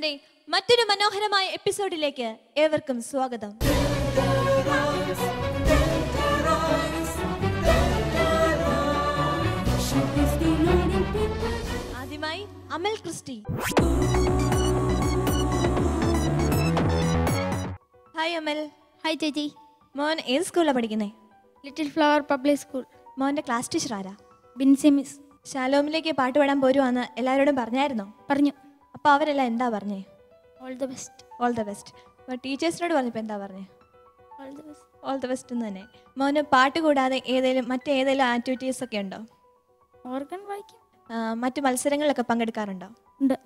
ക്ലാസ്സിന്റെ മറ്റൊരു മനോഹരമായ എപ്പിസോഡിലേക്ക് ഏവർക്കും സ്വാഗതം. ആദ്യമായി അമൽ ക്രിസ്റ്റി. ഹായ് അമൽ. ഹായ് ചേച്ചി. മോൻ ഏത് സ്കൂളിലാണ് പഠിക്കുന്നേ? Little flower public school. മോന്റെ ക്ലാസ് ടീച്ചർ ആരാ? ബിൻസി മിസ്. ശാലോമിലേക്ക് പാട്ട് പാടാൻ പോരുവാന്ന് എല്ലാവരോടും പറഞ്ഞായിരുന്നോ? പറഞ്ഞു. അപ്പോൾ അവരെല്ലാം എന്താ പറഞ്ഞേ? All the best. All the best. അപ്പോൾ ടീച്ചേഴ്സിനോട് പറഞ്ഞപ്പോൾ എന്താ പറഞ്ഞേ? All the best. All the best എന്ന് തന്നെ. മോന് പാട്ട് കൂടാതെ മറ്റേതെങ്കിലും ആക്ടിവിറ്റീസ് ഒക്കെ ഉണ്ടോ? ഓർഗൻ വായിക്കും. മറ്റു മത്സരങ്ങളിലൊക്കെ പങ്കെടുക്കാറുണ്ടോ? ഉണ്ട്.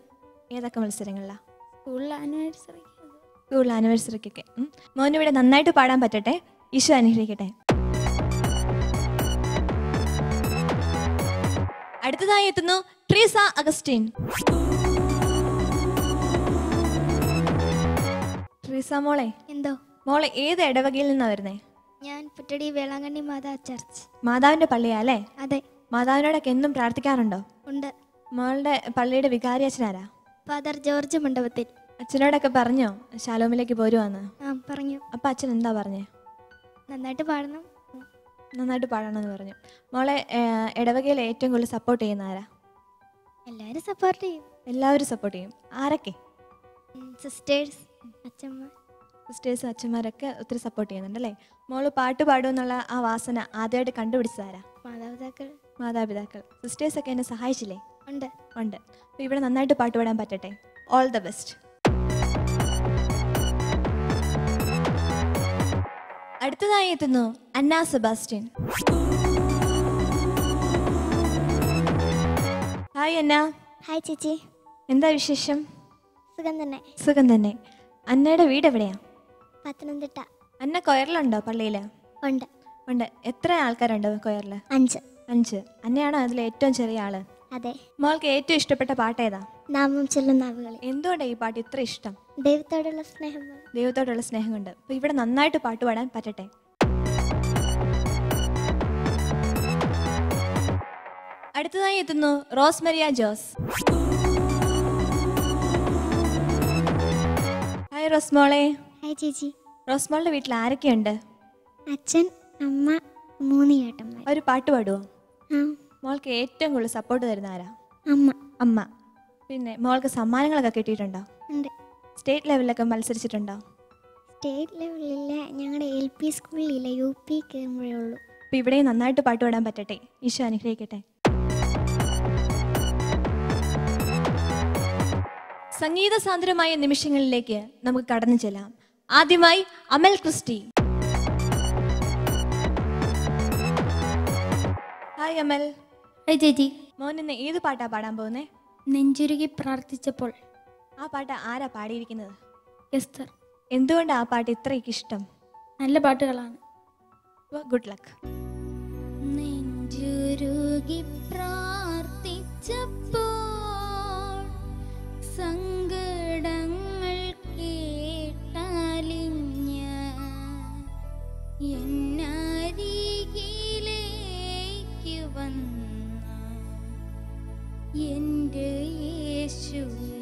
ഏതൊക്കെ മത്സരങ്ങളിലാണ്? സ്കൂളിൽ ആനിവേഴ്സറി. സ്കൂൾ ആനിവേഴ്സറിക്കൊക്കെ. മോനിവിടെ നന്നായിട്ട് പാടാൻ പറ്റട്ടെ. ഈശോ അനുഗ്രഹിക്കട്ടെ. അടുത്തതായി എത്തുന്നു ട്രീസ അഗസ്റ്റിൻ. ട്രീസ മോളെ, എന്തോ? മോളെ ഏത് ഇടവകയിൽ നിന്നാണ് വരുന്നേ? ഞാൻ പുറ്റടി വേളാങ്കണ്ണി മാതാ ചർച്ച്. മാതാവിന്റെ പള്ളിയാ അല്ലേ? അതെ. മാതാവിനോടൊക്കെ എന്നും പ്രാർത്ഥിക്കാറുണ്ടോ? ഉണ്ട്. മോളുടെ പള്ളിയുടെ വികാരി അച്ഛനാരാ? ഫാദർ ജോർജ് മണ്ഡപത്തിൽ. അച്ഛനോടൊക്കെ പറഞ്ഞോ ശാലോമിലേക്ക് പോരുവാന്ന്? പറഞ്ഞു. അപ്പം അച്ഛൻ എന്താ പറഞ്ഞേ? നന്നായിട്ട് പാടണം. നന്നായിട്ട് പാടണമെന്ന് പറഞ്ഞു. മോളെ ഇടവകയിൽ ഏറ്റവും കൂടുതൽ സപ്പോർട്ട് ചെയ്യുന്ന ആരാ? എല്ലാവരും സപ്പോർട്ട് ചെയ്യും. എല്ലാവരും സപ്പോർട്ട് ചെയ്യും. ആരൊക്കെ? സിസ്റ്റേഴ്സ്, അച്ഛന്മാർ. സിസ്റ്റേഴ്സും അച്ഛന്മാരൊക്കെ ഒത്തിരി സപ്പോർട്ട് ചെയ്യുന്നുണ്ടല്ലേ? മോള് പാട്ട് പാടുമെന്നുള്ള ആ വാസന ആദ്യമായിട്ട് കണ്ടുപിടിച്ചതാരാ? മാതാപിതാക്കൾ. മാതാപിതാക്കൾ. സിസ്റ്റേഴ്സൊക്കെ എന്നെ സഹായിച്ചില്ലേ? ഉണ്ട്. ഉണ്ട്. അപ്പോൾ ഇവിടെ നന്നായിട്ട് പാട്ട് പാടാൻ പറ്റട്ടെ. All the best. അടുത്തതായി എത്തുന്നു അന്ന സെബാസ്റ്റ്യൻ. ഹായ് അന്ന. ഹായ് ചേച്ചി. എന്താ വിശേഷം? സുഖം തന്നെ. സുഖം തന്നെ. അന്നയുടെ വീട് എവിടെയാ? പത്തനംതിട്ട. അന്ന കൊയറിലുണ്ടോ പള്ളിയിൽ? ഉണ്ട്. ഉണ്ട്. എത്ര ആൾക്കാരുണ്ട് കൊയറിൽ? 5. 5. അന്നയാണോ അതിൽ ഏറ്റവും ചെറിയ ആള്? അതെ. മോൾക്ക് ഏറ്റവും ഇഷ്ടപ്പെട്ട പാട്ട് ഏതാ? നാമം ചൊല്ലുന്ന നാവുകളെ. എന്തുകൊണ്ടാണ് ഈ പാട്ട് ഇത്ര ഇഷ്ടം? ദൈവത്തോടുള്ള സ്നേഹം. ദൈവത്തോടുള്ള സ്നേഹം കൊണ്ട്. അപ്പോൾ ഇവിടെ നന്നായിട്ട് പാട്ട് പാടാൻ പറ്റട്ടെ. അടുത്തതായി എത്തുന്നു റോസ്മരിയ ജോസ്. ഹായ് റോസ്മോളെ. ഹായ് ചേച്ചി. റോസ്മോളുടെ വീട്ടിൽ ആരൊക്കെയുണ്ട്? അച്ഛൻ, അമ്മ, 3 ചേട്ടന്മാർ. ഒരു പാട്ട് പാടുമോ? ആ. മോൾക്ക് ഏറ്റവും കൂടുതൽ സപ്പോർട്ട് തരുന്ന ആരാ? അമ്മ. അമ്മ. പിന്നെ മോൾക്ക് സമ്മാനങ്ങളൊക്കെ കിട്ടിയിട്ടുണ്ടോ? ഉണ്ട്. സ്റ്റേറ്റ് ലെവലിലൊക്കെ മത്സരിച്ചിട്ടുണ്ടോ? സ്റ്റേറ്റ് ലെവലില്ല, ഞങ്ങളുടെ LP സ്കൂളിലില്ല, UP കയറുമ്പോഴേ ഉള്ളൂ. അപ്പോൾ ഇവിടെയും നന്നായിട്ട് പാട്ട് പാടാൻ പറ്റട്ടെ. ഈശോ അനുഗ്രഹിക്കട്ടെ. സംഗീത സാന്ദ്രമായ നിമിഷങ്ങളിലേക്ക് നമുക്ക് കടന്നു ചെല്ലാം. ആദ്യമായി അമൽ ക്രിസ്റ്റി. ഹായ് അമൽ. ഹായ് ചേച്ചി. മോൻ ഇന്ന് ഏത് പാട്ടാ പാടാൻ പോകുന്നേ? നെഞ്ചുരുകി പ്രാർത്ഥിച്ചപ്പോൾ. ആ പാട്ട് ആരാ പാടിയിരിക്കുന്നത്? എസ്തർ. എന്തുകൊണ്ടാണ് ആ പാട്ട് ഇത്രയ്ക്ക് ഇഷ്ടം? നല്ല പാട്ടുകളാണ്. Good luck. നെഞ്ചുരുകി പ്രാർത്ഥിച്ചപ്പോൾ സങ്കടങ്ങൾ കേട്ടാലിഞ്ഞ എന്നരികിലേക്ക് വന്ന എൻ്റെ യേശുവേ.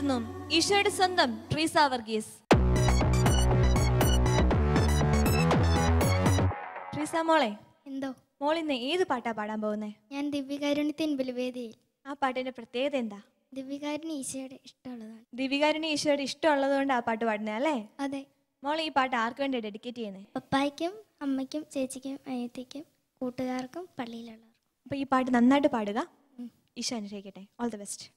എത്തുന്നു ഈശോയുടെ സ്വന്തം ട്രീസ വർഗീസ്. ട്രീസ മോളെ, എന്തോ മോളിന്ന് ഏത് പാട്ടാ പാടാൻ പോകുന്നേ? ഞാൻ ദിവ്യകാരുണ്യത്തിൻ ബലിവേദിയിൽ. ആ പാട്ടിന്റെ പ്രത്യേകത എന്താ? ദിവ്യകാരുണ്യ ഈശോയുടെ ഇഷ്ടമുള്ളതാണ്. ദിവ്യകാരുണ്യ ഈശോയുടെ ഇഷ്ടമുള്ളത് കൊണ്ട് ആ പാട്ട് പാടുന്നേ അല്ലേ? അതെ. മോളെ, ഈ പാട്ട് ആർക്ക് വേണ്ടി ഡെഡിക്കേറ്റ് ചെയ്യുന്നേ? പപ്പായ്ക്കും അമ്മയ്ക്കും ചേച്ചിക്കും അനിയത്തിക്കും കൂട്ടുകാർക്കും പള്ളിയിലുള്ളവർക്കും. അപ്പൊ ഈ പാട്ട് നന്നായിട്ട് പാടുക. ഈശോ അനുഗ്രഹിക്കട്ടെ. All the best.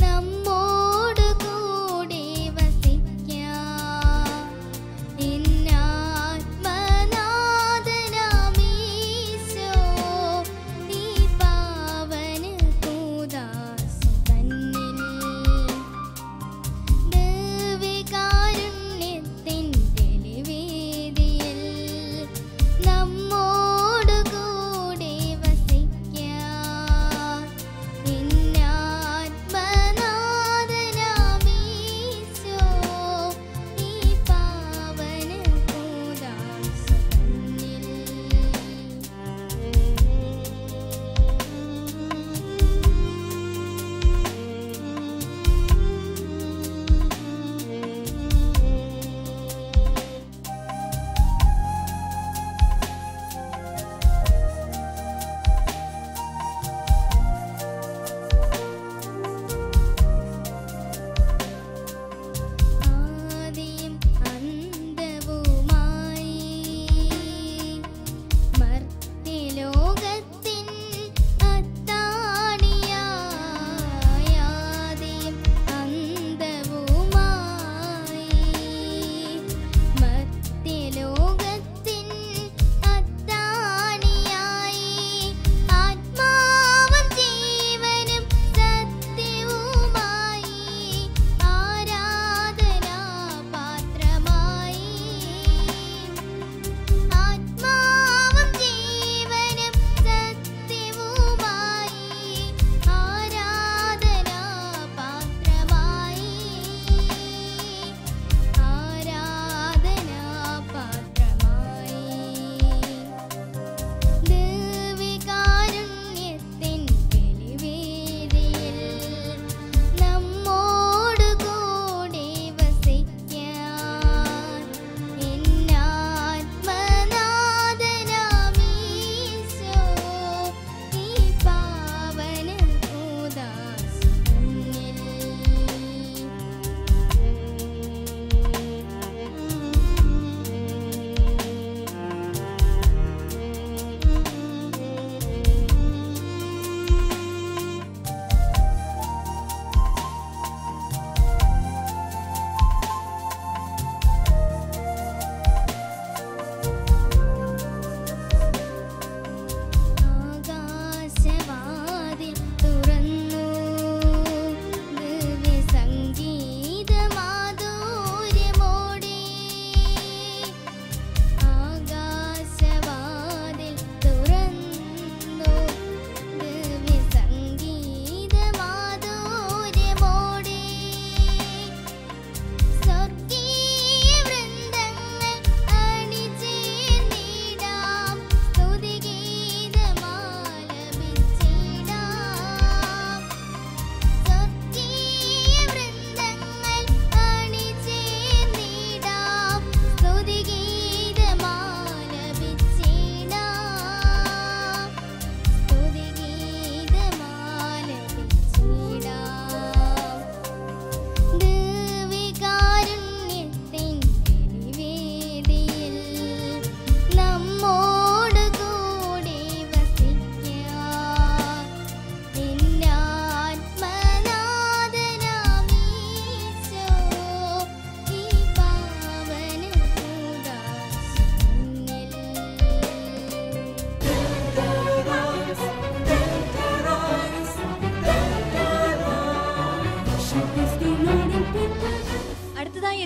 നമ്മോ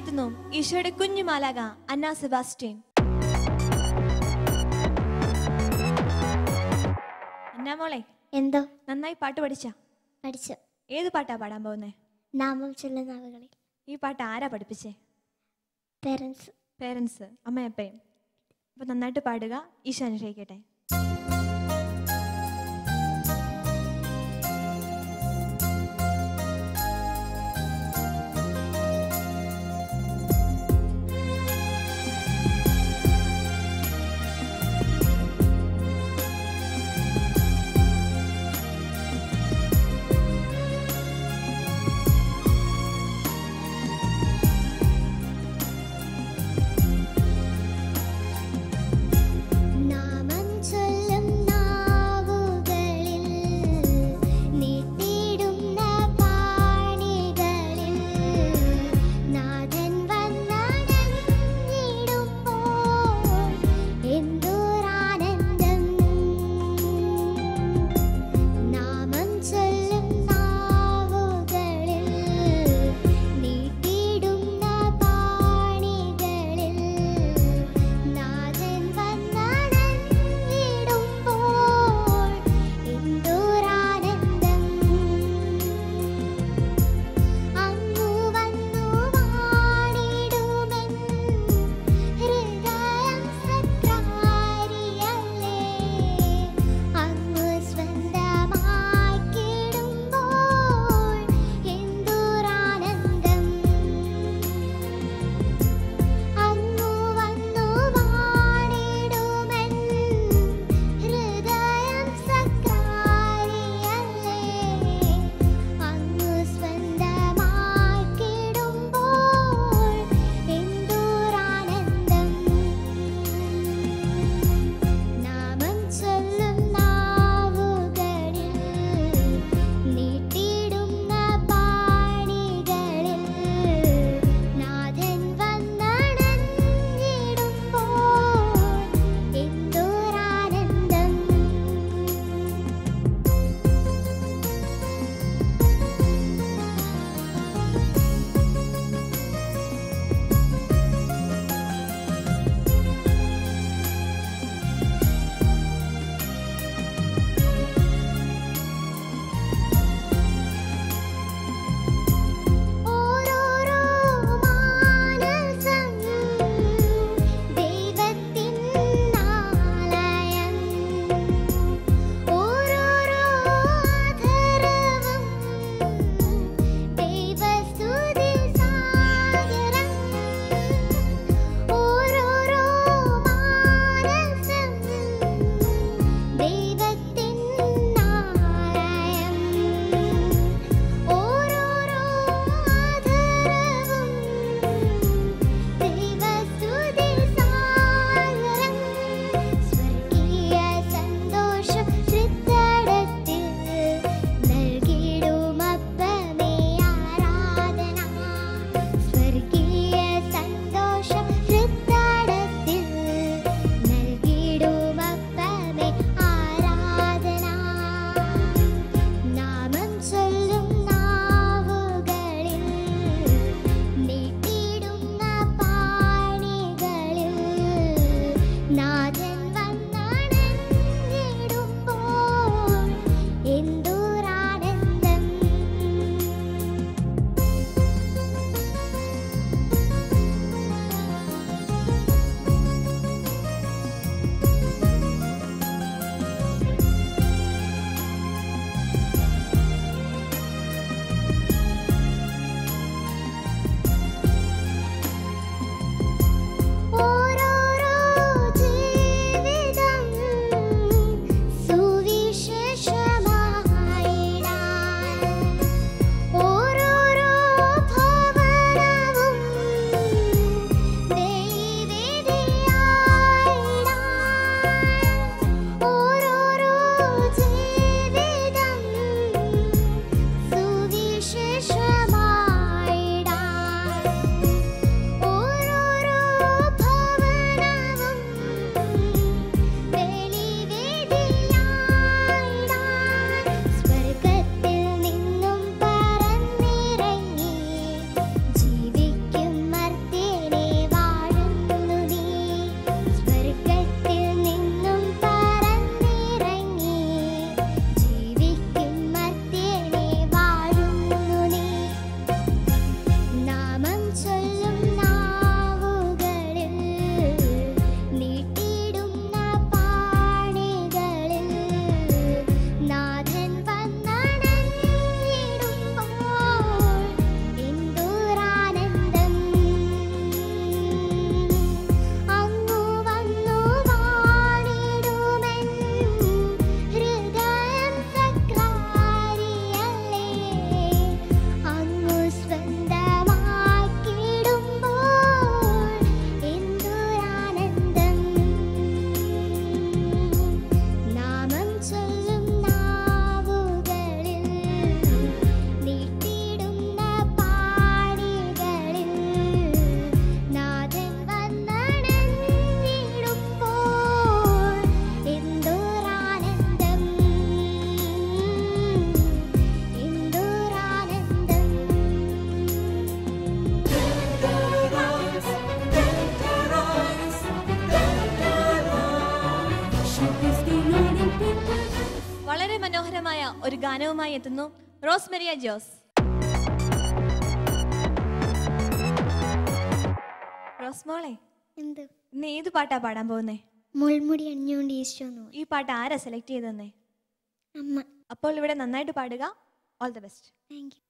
എത്തുന്നു ഈശോയുടെ കുഞ്ഞു മാലാക അന്ന സെബാസ്റ്റ്യൻ. അന്ന മോളെ, എന്തോ നന്നായി പാട്ട് പഠിച്ചാ? പഠിച്ചു. ഏത് പാട്ടാ പാടാൻ പോകുന്നേ? നാമം ചൊല്ലുന്ന നാവുകളിൽ. ഈ പാട്ട് ആരാ പഠിപ്പിച്ചേ? പേരൻസ്. പേരൻസ്, അമ്മയപ്പയും. അപ്പൊ നന്നായിട്ട് പാടുക. ഈശോ അനുഗ്രഹിക്കട്ടെ. നാമം ഒരു ഗാനവുമായി എത്തുന്നു റോസ്മരിയ ജോസ്. റോസ്മോളെ, എന്ത് ഇന്ന് ഏത് പാട്ടാ പാടാൻ പോകുന്നേ? മുൾമുടി അണിഞ്ഞുകൊണ്ട് ഈശോ എന്ന് പറയും. ഈ പാട്ട് ആരാ സെലക്ട് ചെയ്തെന്നേ? അമ്മ. അപ്പോൾ ഇവിടെ നന്നായിട്ട് പാടുക. All the best. Thank you.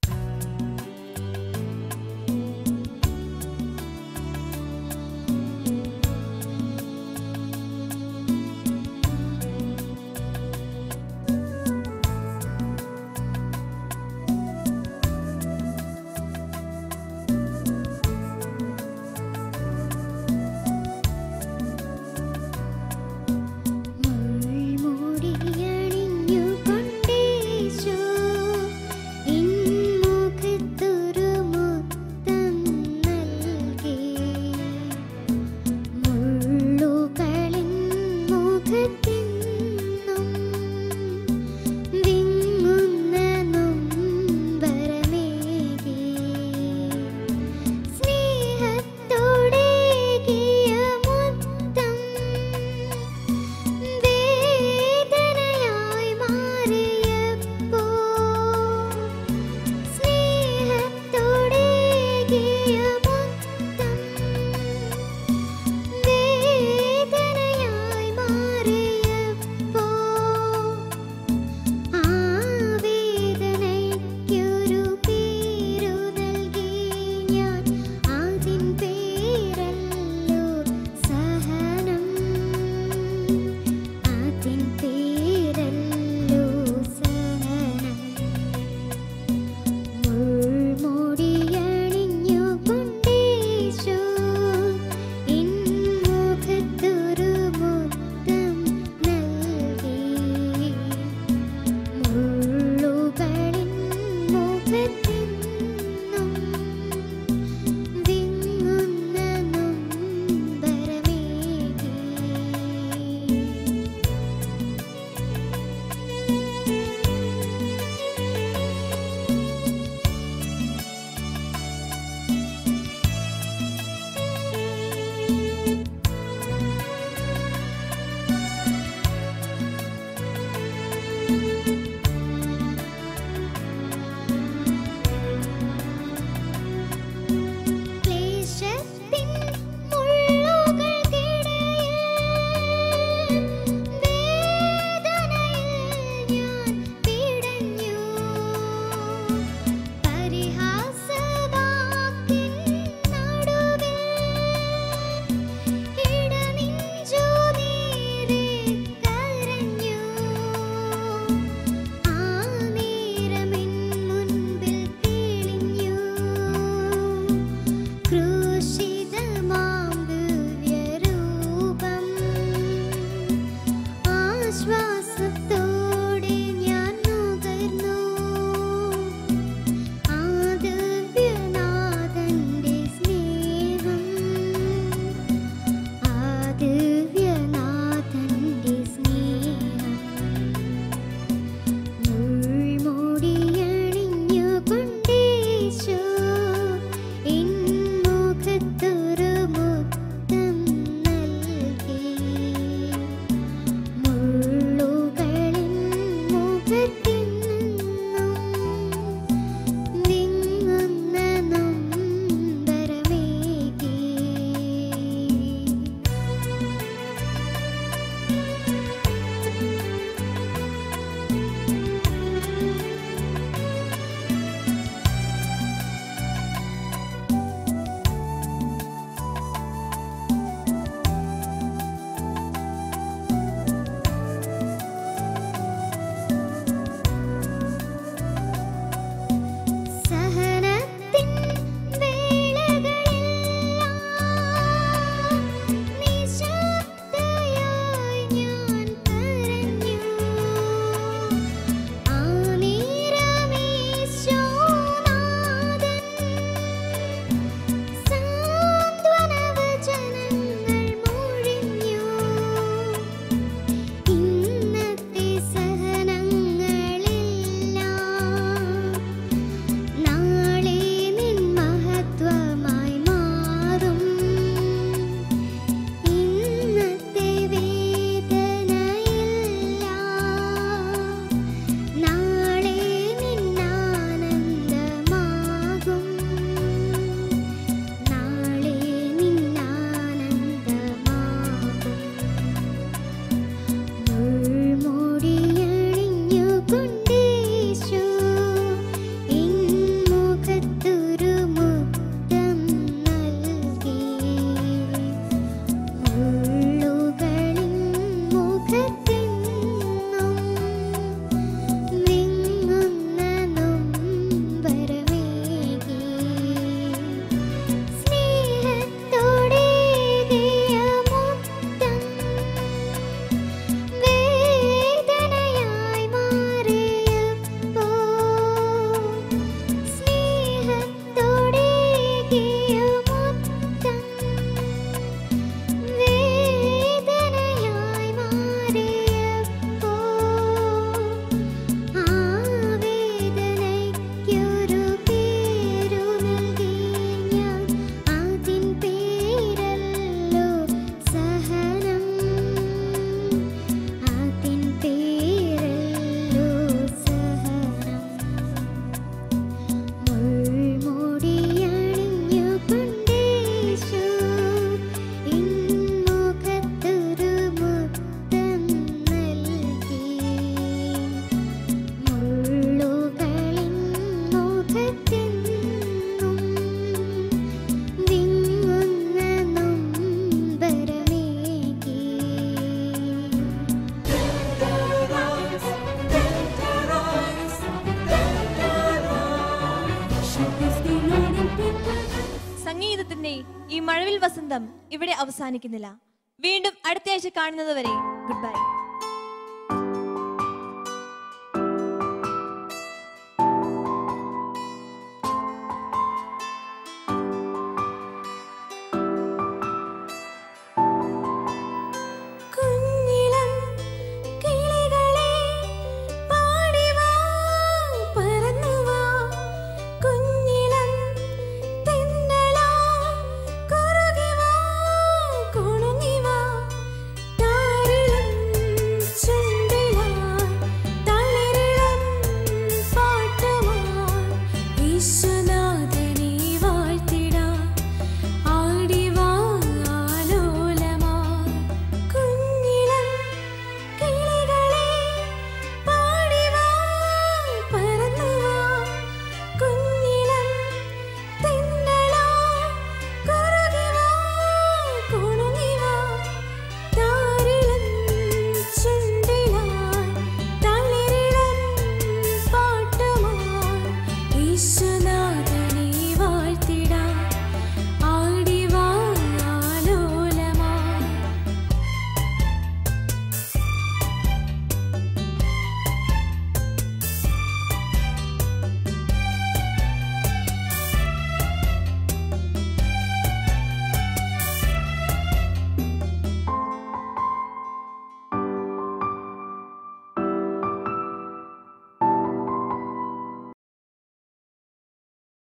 പാട്ടിന്റെ ഈ മഴവിൽ വസന്തം ഇവിടെ അവസാനിക്കുന്നില്ല. വീണ്ടും അടുത്ത ആഴ്ച കാണുന്നത് വരെ ഗുഡ് ബൈ.